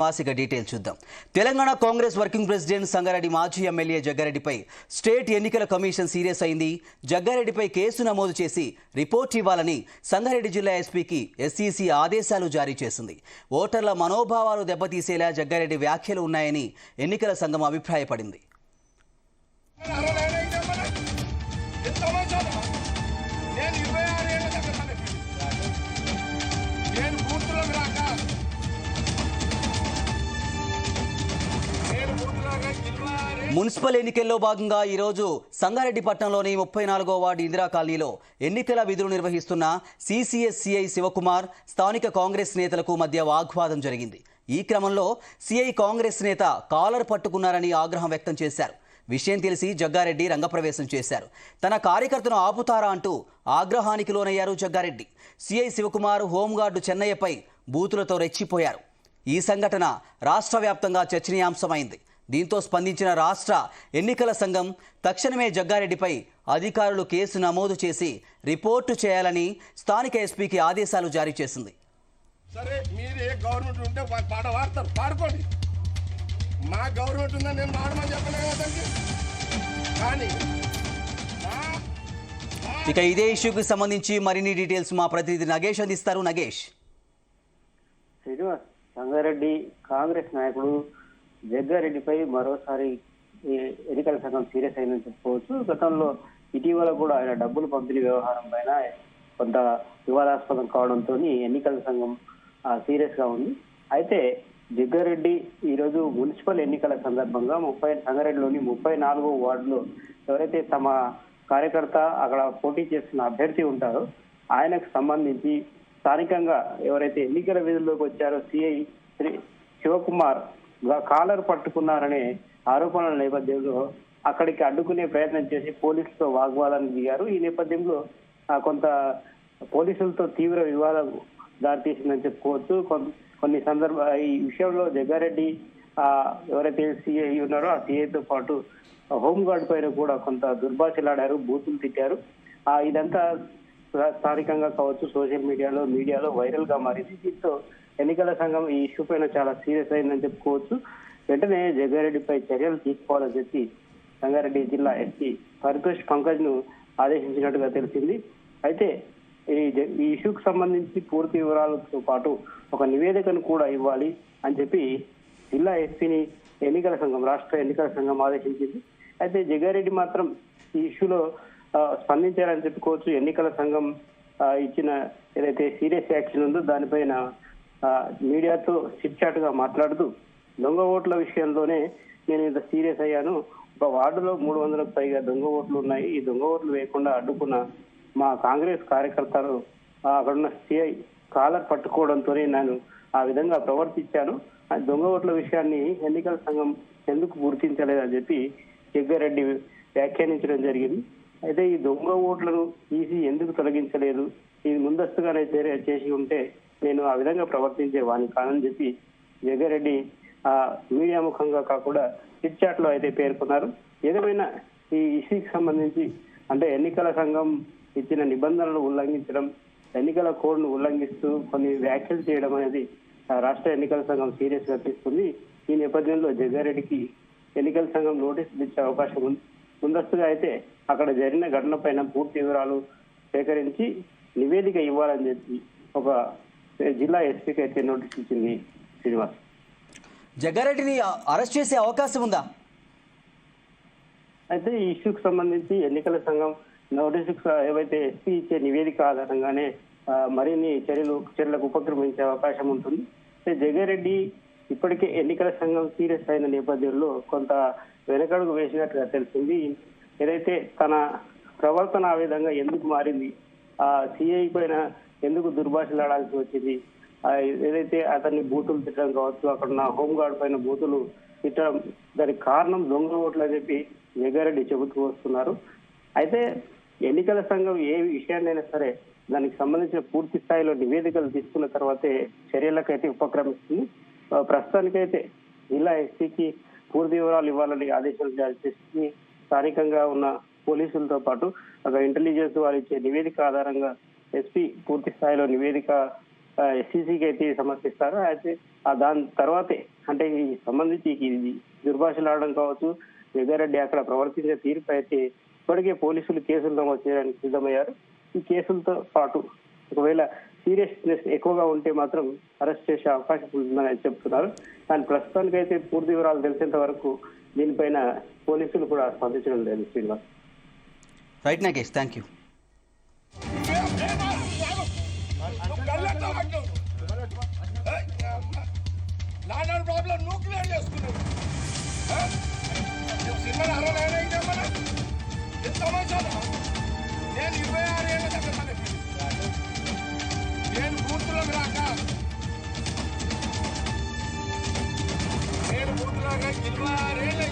మాసిక detail చూద్దాం. Telangana Congress working president Sangareddy మాజీ MLA జగ్గారెడ్డిపై state ఎన్నికల కమిషన్ సీరియస్ అయింది. జగ్గారెడ్డిపై కేసు నమోదు చేసి రిపోర్ట్ ఇవ్వాలని సంగారెడ్డి జిల్లా ఎస్పీకి ఎస్ఈసీ ఆదేశాలు జారీ చేసింది. ఓటర్ల మనోభావాలు దెబ్బతీసేలా జగ్గారెడ్డి వ్యాఖ్యలు ఉన్నాయని ఎన్నికల సంఘం అభిప్రాయపడింది. మున్సిపల్ ఎన్నికల్లో భాగంగా ఈరోజు సంగారెడ్డి పట్టణంలోని 34వ వార్డు ఇందిరా కాలనీలో ఎన్నికల విధులు నిర్వహిస్తున్న సిసిఎస్ సిఐ శివకుమార్ స్థానిక కాంగ్రెస్ నేతలకు మధ్య వాగ్వాదం జరిగింది. ఈ క్రమంలో సిఐ కాంగ్రెస్ నేత కాలర్ పట్టుకున్నారని ఆగ్రహం వ్యక్తం చేశారు. విషయం తెలిసి జగ్గారెడ్డి రంగప్రవేశం చేశారు. తన కార్యకర్తను ఆపుతారా అంటూ ఆగ్రహానికి లోనయ్యారు జగ్గారెడ్డి. సిఐ శివకుమార్ హోంగార్డు చెన్నయ్యపై బూతులతో రెచ్చిపోయారు. ఈ సంఘటన రాష్ట్ర వ్యాప్తంగా చర్చనీయాంశమైంది. దీంతో స్పందించిన రాష్ట్ర ఎన్నికల సంఘం తక్షణమే జగ్గారెడ్డిపై అధికారులు కేసు నమోదు చేసి రిపోర్టు చేయాలని స్థానిక ఎస్పీకి ఆదేశాలు జారీ చేసింది. సరే, మీరు ఏ గవర్నమెంట్ ఉంటే పాట వాడతారు, పాడుకోండి. మా గవర్నమెంట్ ఉందని నేను మాడమని చెప్పలేదు. కానీ ఇక ఇదే ఇష్యూకి సంబంధించి మరిన్ని డీటెయిల్స్ మా ప్రతినిధి నగేష్ అందిస్తారు. నగేష్. శ్రీనివాస్, సంగారెడ్డి కాంగ్రెస్ నాయకుడు జగ్గారెడ్డిపై మరోసారి ఎన్నికల సంఘం సీరియస్ అయిందని చెప్పుకోవచ్చు. గతంలో ఇటీవల కూడా ఆయన డబ్బులు పంపిణీ వ్యవహారం పైన కొంత వివాదాస్పదం కావడంతో ఎన్నికల సంఘం సీరియస్ గా ఉంది. అయితే జగ్గారెడ్డి ఈరోజు మున్సిపల్ ఎన్నికల సందర్భంగా సంగారెడ్డిలోని 34వ వార్డులో ఎవరైతే తమ కార్యకర్త అక్కడ పోటీ చేస్తున్న అభ్యర్థి ఉంటారో ఆయనకు సంబంధించి స్థానికంగా ఎవరైతే ఎన్నికల విధుల్లోకి వచ్చారో సిఐ శ్రీ శివకుమార్ కాలర్ పట్టుకున్నారనే ఆరోపణల నేపథ్యంలో అక్కడికి అడ్డుకునే ప్రయత్నం చేసి పోలీసులతో వాగ్వాదానికి దిగారు. ఈ నేపథ్యంలో కొంత పోలీసులతో తీవ్ర వివాదం దారితీసిందని చెప్పుకోవచ్చు. కొన్ని ఈ విషయంలో జగ్గారెడ్డి ఎవరైతే సిఐ ఉన్నారో ఆ సిఐతో పాటు హోంగార్డ్ పైన కూడా కొంత దుర్భాషలాడారు, బూతులు తిట్టారు. ఇదంతా స్థానికంగా కావచ్చు, సోషల్ మీడియాలో వైరల్ గా మారింది. దీంతో ఎన్నికల సంఘం ఈ ఇష్యూ పైన చాలా సీరియస్ అయిందని చెప్పుకోవచ్చు. వెంటనే జగ్గారెడ్డిపై చర్యలు తీసుకోవాలని చెప్పి సంగారెడ్డి జిల్లా ఎస్పీ పరితోష్ పంకజ్ ను ఆదేశించినట్టుగా తెలిసింది. అయితే ఈ ఇష్యూకు సంబంధించి పూర్తి వివరాలతో పాటు ఒక నివేదికను కూడా ఇవ్వాలి అని చెప్పి జిల్లా ఎస్పీని రాష్ట్ర ఎన్నికల సంఘం ఆదేశించింది. అయితే జగ్గారెడ్డి మాత్రం ఈ ఇష్యూలో స్పందించారని చెప్పుకోవచ్చు. ఎన్నికల సంఘం ఇచ్చిన ఏదైతే సీరియస్ యాక్షన్ ఉందో దానిపైన మీడియాతో చిట్ గా మాట్లాడుతూ దొంగ ఓట్ల విషయంలోనే నేను ఇంత సీరియస్ అయ్యాను. ఒక వార్డులో 300కు పైగా దొంగ ఓట్లు ఉన్నాయి. ఈ దొంగ ఓట్లు వేయకుండా అడ్డుకున్న మా కాంగ్రెస్ కార్యకర్తలు అక్కడున్న సిఐ కాలర్ పట్టుకోవడంతో నేను ఆ విధంగా ప్రవర్తించాను. దొంగ ఓట్ల విషయాన్ని ఎన్నికల సంఘం ఎందుకు గుర్తించలేదని చెప్పి జగ్గారెడ్డి వ్యాఖ్యానించడం జరిగింది. అయితే ఈ దొంగ ఓట్లను తీసి ఎందుకు తొలగించలేదు, ఇది ముందస్తుగానే చేసి ఉంటే నేను ఆ విధంగా ప్రవర్తించేవాడిని కాదని చెప్పి జగ్గారెడ్డి మీడియా ముఖంగా కాకుండా చిట్ చాట్ లో అయితే పేర్కొన్నారు. ఏదేమైనా ఈ ఇష్యూకి సంబంధించి అంటే ఎన్నికల సంఘం ఇచ్చిన నిబంధనలు ఉల్లంఘించడం, ఎన్నికల కోడ్ ను ఉల్లంఘిస్తూ కొన్ని వ్యాఖ్యలు చేయడం అనేది రాష్ట్ర ఎన్నికల సంఘం సీరియస్ గా తీసుకుంది. ఈ నేపథ్యంలో జగ్గారెడ్డికి ఎన్నికల సంఘం నోటీసులు ఇచ్చే అవకాశం ఉంది. ముందస్తుగా అయితే అక్కడ జరిగిన ఘటన పైన పూర్తి వివరాలు సేకరించి నివేదిక ఇవ్వాలని చెప్పి ఒక జిల్లా ఎస్పీకి అయితే నోటీస్ ఇచ్చింది. శ్రీనివాస్, జగ్గారెడ్డిని అరెస్ట్ చేసే అవకాశం ఉందా? అయితే ఈ ఇష్యూకి సంబంధించి ఎన్నికల సంఘం నోటీసుకు ఏవైతే ఎస్పీ ఇచ్చే నివేదిక ఆధారంగానే మరిన్ని చర్యలకు ఉపక్రమించే అవకాశం ఉంటుంది. జగ్గారెడ్డి ఇప్పటికే ఎన్నికల సంఘం సీరియస్ అయిన నేపథ్యంలో కొంత వెనకడుగు వేసినట్టుగా తెలిసింది. ఏదైతే తన ప్రవర్తన ఆ విధంగా ఎందుకు మారింది, సిఐ పైన ఎందుకు దుర్భాషలాడాల్సి వచ్చింది, ఏదైతే అతన్ని బూతులు తిట్టడం కావచ్చు, అక్కడ నా హోంగార్డ్ పైన బూతులు తిట్టడం, దానికి కారణం దొంగ ఓట్లు అని చెప్పి జగ్గారెడ్డి చెబుతూ వస్తున్నారు. అయితే ఎన్నికల సంఘం ఏ విషయాన్నైనా సరే దానికి సంబంధించిన పూర్తి స్థాయిలో నివేదికలు తీసుకున్న తర్వాతే చర్యలకైతే ఉపక్రమిస్తుంది. ప్రస్తుతానికైతే జిల్లా ఎస్పీకి పూర్తి వివరాలు ఇవ్వాలని ఆదేశాలు జారీ చేసి స్థానికంగా ఉన్న పోలీసులతో పాటు అక్కడ ఇంటెలిజెన్స్ వారు ఇచ్చే నివేదిక ఆధారంగా ఎస్పీ పూర్తి స్థాయిలో నివేదిక ఎస్సీసీకి అయితే సమర్పిస్తారు. అయితే దాని తర్వాతే అంటే ఈ సంబంధించి ఇది దుర్భాషలాడడం కావచ్చు, జగ్గారెడ్డి అక్కడ ప్రవర్తించిన తీరుపై అయితే ఇప్పటికే పోలీసులు కేసులు నమోదు చేయడానికి సిద్ధమయ్యారు. ఈ కేసులతో పాటు ఒకవేళ సీరియస్నెస్ ఎక్కువగా ఉంటే మాత్రం అరెస్ట్ చేసే అవకాశం ఉంటుందని చెప్తున్నారు. కానీ ప్రస్తుతానికైతే పూర్తి వివరాలు తెలిసేంత వరకు దీనిపైన పోలీసులు కూడా స్పందించడం లేదు. Srinivas. Right Nagesh, thank you. Land problem నువ్వు క్లియర్ చేసుకున్నావు. సినిమా ఎంత నేను 26 ఏళ్ళ దగ్గర నేను బూతులకు రాక నేను బూతులాగా 26 ఏళ్ళ